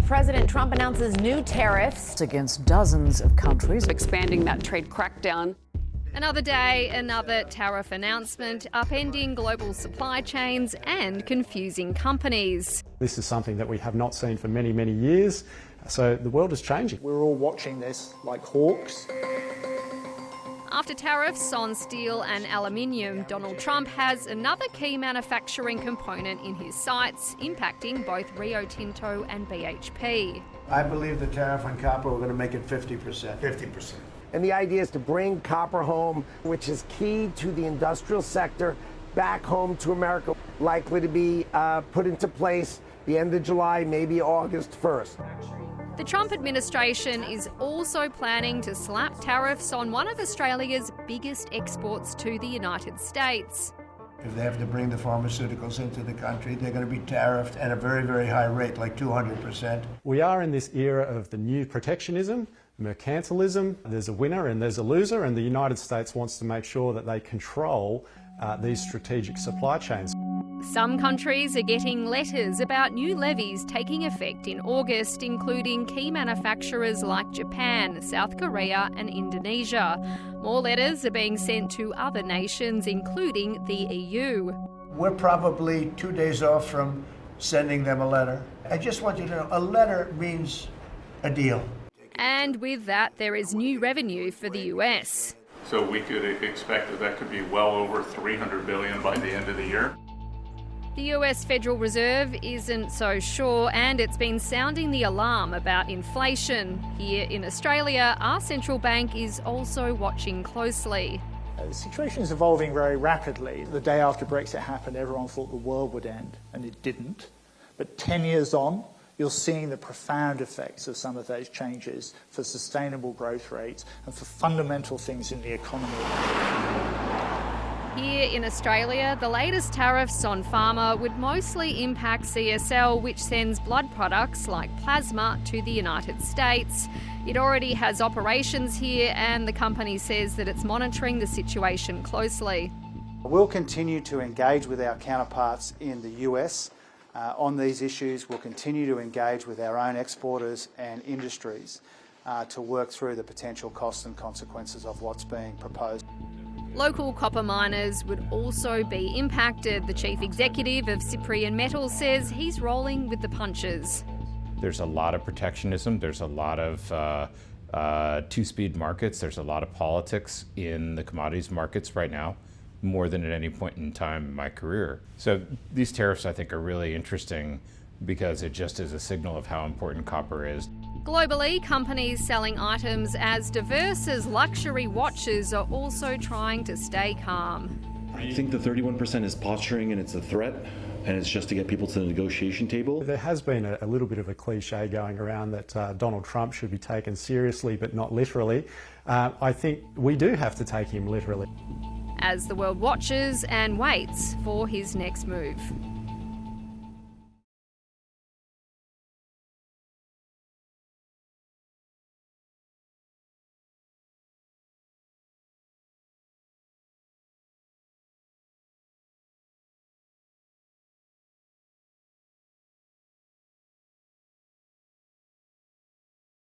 President Trump announces new tariffs against dozens of countries, expanding that trade crackdown. Another day, another tariff announcement, upending global supply chains and confusing companies. This is something that we have not seen for many, many years. So the world is changing. We're all watching this like hawks. After tariffs on steel and aluminium, Donald Trump has another key manufacturing component in his sights, impacting both Rio Tinto and BHP. I believe the tariff on copper, we're going to make it 50%. 50%. And the idea is to bring copper home, which is key to the industrial sector, back home to America, likely to be put into place the end of July, maybe August 1st. The Trump administration is also planning to slap tariffs on one of Australia's biggest exports to the United States. If they have to bring the pharmaceuticals into the country, they're going to be tariffed at a very, very high rate, like 200%. We are in this era of the new protectionism, mercantilism. There's a winner and there's a loser, and the United States wants to make sure that they control these strategic supply chains. Some countries are getting letters about new levies taking effect in August, including key manufacturers like Japan, South Korea and Indonesia. More letters are being sent to other nations, including the EU. We're probably 2 days off from sending them a letter. I just want you to know, a letter means a deal. And with that, there is new revenue for the US. So we could expect that could be well over $300 billion by the end of the year. The US Federal Reserve isn't so sure, and it's been sounding the alarm about inflation. Here in Australia, our central bank is also watching closely. The situation is evolving very rapidly. The day after Brexit happened, everyone thought the world would end, and it didn't. But 10 years on, you're seeing the profound effects of some of those changes for sustainable growth rates and for fundamental things in the economy. Here in Australia, the latest tariffs on pharma would mostly impact CSL, which sends blood products like plasma to the United States. It already has operations here, and the company says that it's monitoring the situation closely. We'll continue to engage with our counterparts in the US on these issues. We'll continue to engage with our own exporters and industries to work through the potential costs and consequences of what's being proposed. Local copper miners would also be impacted. The chief executive of Cyprian Metals says he's rolling with the punches. There's a lot of protectionism. There's a lot of two-speed markets. There's a lot of politics in the commodities markets right now, more than at any point in time in my career. So these tariffs, I think, are really interesting because it just is a signal of how important copper is. Globally, companies selling items as diverse as luxury watches are also trying to stay calm. I think the 31% is posturing and it's a threat, and it's just to get people to the negotiation table. There has been a little bit of a cliche going around that Donald Trump should be taken seriously but not literally. I think we do have to take him literally. As the world watches and waits for his next move.